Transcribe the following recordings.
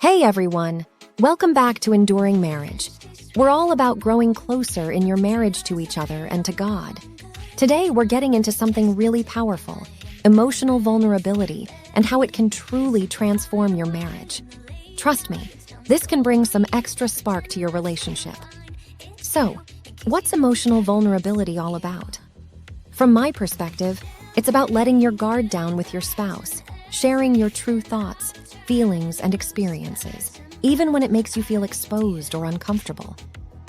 Hey everyone! Welcome back to Enduring Marriage. We're all about growing closer in your marriage to each other and to God. Today we're getting into something really powerful, emotional vulnerability, and how it can truly transform your marriage. Trust me, this can bring some extra spark to your relationship. So, what's emotional vulnerability all about? From my perspective, it's about letting your guard down with your spouse, sharing your true thoughts, feelings, and experiences, even when it makes you feel exposed or uncomfortable.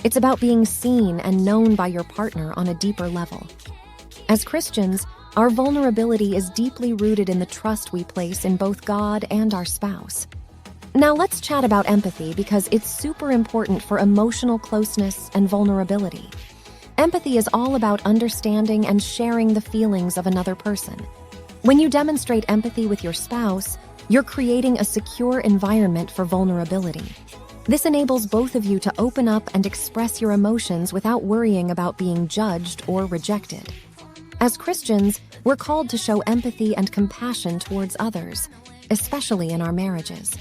It's about being seen and known by your partner on a deeper level. As Christians, our vulnerability is deeply rooted in the trust we place in both God and our spouse. Now let's chat about empathy because it's super important for emotional closeness and vulnerability. Empathy is all about understanding and sharing the feelings of another person. When you demonstrate empathy with your spouse, you're creating a secure environment for vulnerability. This enables both of you to open up and express your emotions without worrying about being judged or rejected. As Christians, we're called to show empathy and compassion towards others, especially in our marriages.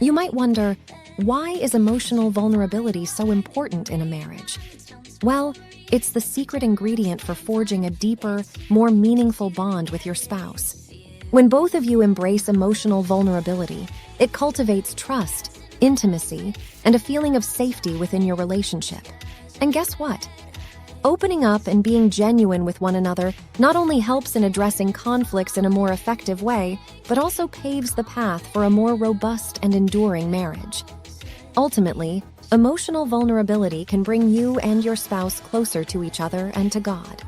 You might wonder, why is emotional vulnerability so important in a marriage? Well, it's the secret ingredient for forging a deeper, more meaningful bond with your spouse. When both of you embrace emotional vulnerability, it cultivates trust, intimacy, and a feeling of safety within your relationship. And guess what? Opening up and being genuine with one another not only helps in addressing conflicts in a more effective way, but also paves the path for a more robust and enduring marriage. Ultimately, emotional vulnerability can bring you and your spouse closer to each other and to God.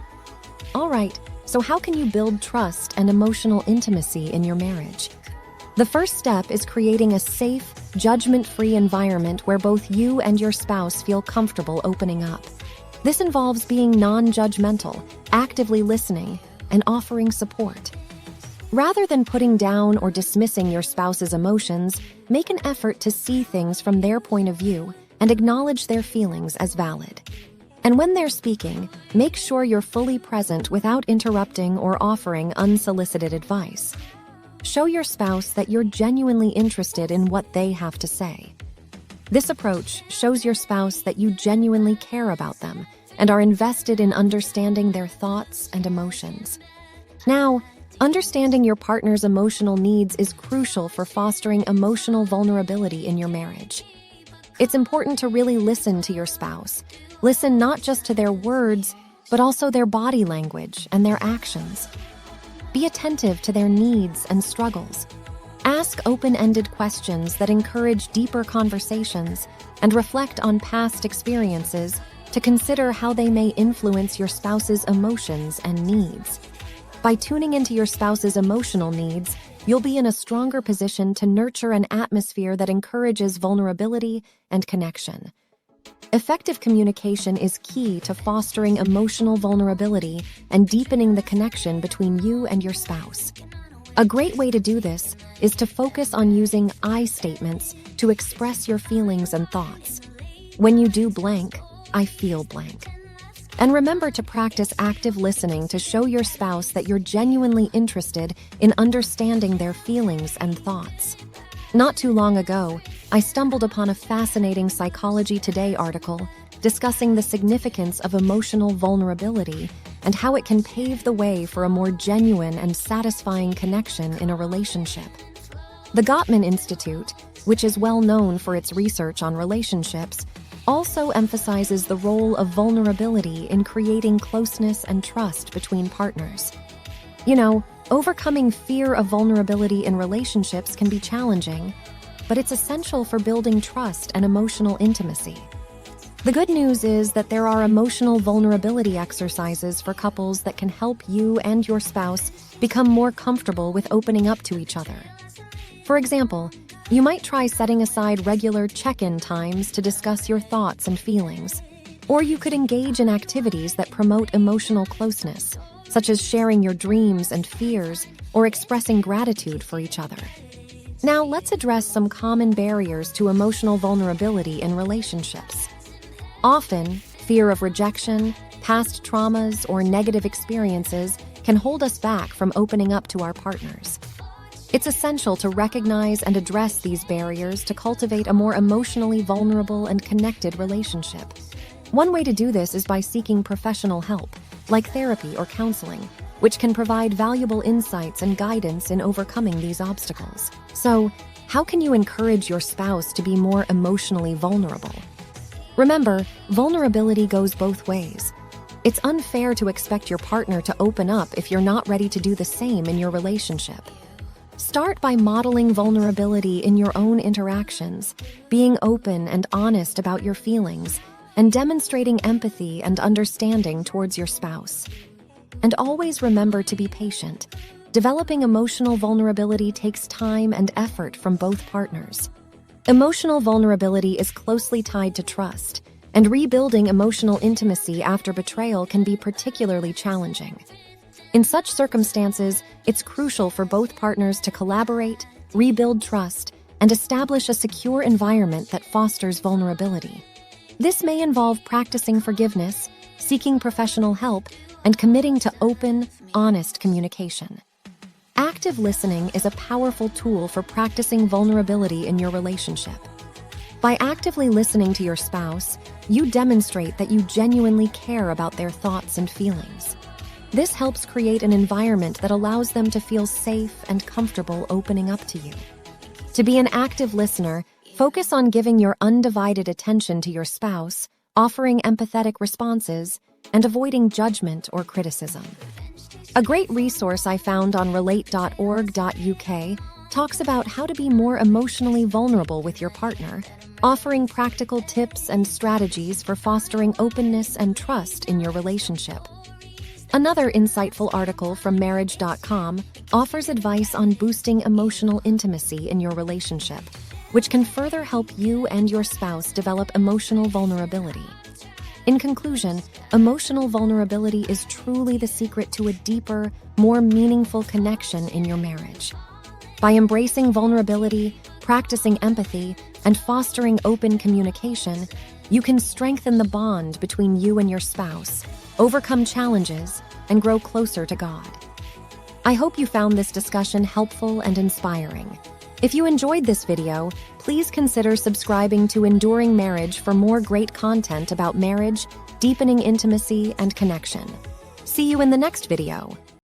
All right, so how can you build trust and emotional intimacy in your marriage? The first step is creating a safe, judgment-free environment where both you and your spouse feel comfortable opening up. This involves being non-judgmental, actively listening, and offering support. Rather than putting down or dismissing your spouse's emotions, make an effort to see things from their point of view and acknowledge their feelings as valid. And when they're speaking, make sure you're fully present without interrupting or offering unsolicited advice. Show your spouse that you're genuinely interested in what they have to say. This approach shows your spouse that you genuinely care about them and are invested in understanding their thoughts and emotions. Now, understanding your partner's emotional needs is crucial for fostering emotional vulnerability in your marriage. It's important to really listen to your spouse. Listen not just to their words, but also their body language and their actions. Be attentive to their needs and struggles. Ask open-ended questions that encourage deeper conversations and reflect on past experiences to consider how they may influence your spouse's emotions and needs. By tuning into your spouse's emotional needs, you'll be in a stronger position to nurture an atmosphere that encourages vulnerability and connection. Effective communication is key to fostering emotional vulnerability and deepening the connection between you and your spouse. A great way to do this is to focus on using I statements to express your feelings and thoughts. When you do blank, I feel blank. And remember to practice active listening to show your spouse that you're genuinely interested in understanding their feelings and thoughts. Not too long ago, I stumbled upon a fascinating Psychology Today article discussing the significance of emotional vulnerability and how it can pave the way for a more genuine and satisfying connection in a relationship. The Gottman Institute, which is well known for its research on relationships, also emphasizes the role of vulnerability in creating closeness and trust between partners. Overcoming fear of vulnerability in relationships can be challenging, but it's essential for building trust and emotional intimacy. The good news is that there are emotional vulnerability exercises for couples that can help you and your spouse become more comfortable with opening up to each other. For example, you might try setting aside regular check-in times to discuss your thoughts and feelings. Or you could engage in activities that promote emotional closeness, such as sharing your dreams and fears or expressing gratitude for each other. Now, let's address some common barriers to emotional vulnerability in relationships. Often, fear of rejection, past traumas, or negative experiences can hold us back from opening up to our partners. It's essential to recognize and address these barriers to cultivate a more emotionally vulnerable and connected relationship. One way to do this is by seeking professional help, like therapy or counseling, which can provide valuable insights and guidance in overcoming these obstacles. So, how can you encourage your spouse to be more emotionally vulnerable? Remember, vulnerability goes both ways. It's unfair to expect your partner to open up if you're not ready to do the same in your relationship. Start by modeling vulnerability in your own interactions, being open and honest about your feelings, and demonstrating empathy and understanding towards your spouse. And always remember to be patient. Developing emotional vulnerability takes time and effort from both partners. Emotional vulnerability is closely tied to trust, and rebuilding emotional intimacy after betrayal can be particularly challenging. In such circumstances, it's crucial for both partners to collaborate, rebuild trust, and establish a secure environment that fosters vulnerability. This may involve practicing forgiveness, seeking professional help, and committing to open, honest communication. Active listening is a powerful tool for practicing vulnerability in your relationship. By actively listening to your spouse, you demonstrate that you genuinely care about their thoughts and feelings. This helps create an environment that allows them to feel safe and comfortable opening up to you. To be an active listener, focus on giving your undivided attention to your spouse, offering empathetic responses, and avoiding judgment or criticism. A great resource I found on relate.org.uk talks about how to be more emotionally vulnerable with your partner, offering practical tips and strategies for fostering openness and trust in your relationship. Another insightful article from marriage.com offers advice on boosting emotional intimacy in your relationship, which can further help you and your spouse develop emotional vulnerability. In conclusion, emotional vulnerability is truly the secret to a deeper, more meaningful connection in your marriage. By embracing vulnerability, practicing empathy, and fostering open communication, you can strengthen the bond between you and your spouse, overcome challenges, and grow closer to God. I hope you found this discussion helpful and inspiring. If you enjoyed this video, please consider subscribing to Enduring Marriage for more great content about marriage, deepening intimacy, and connection. See you in the next video.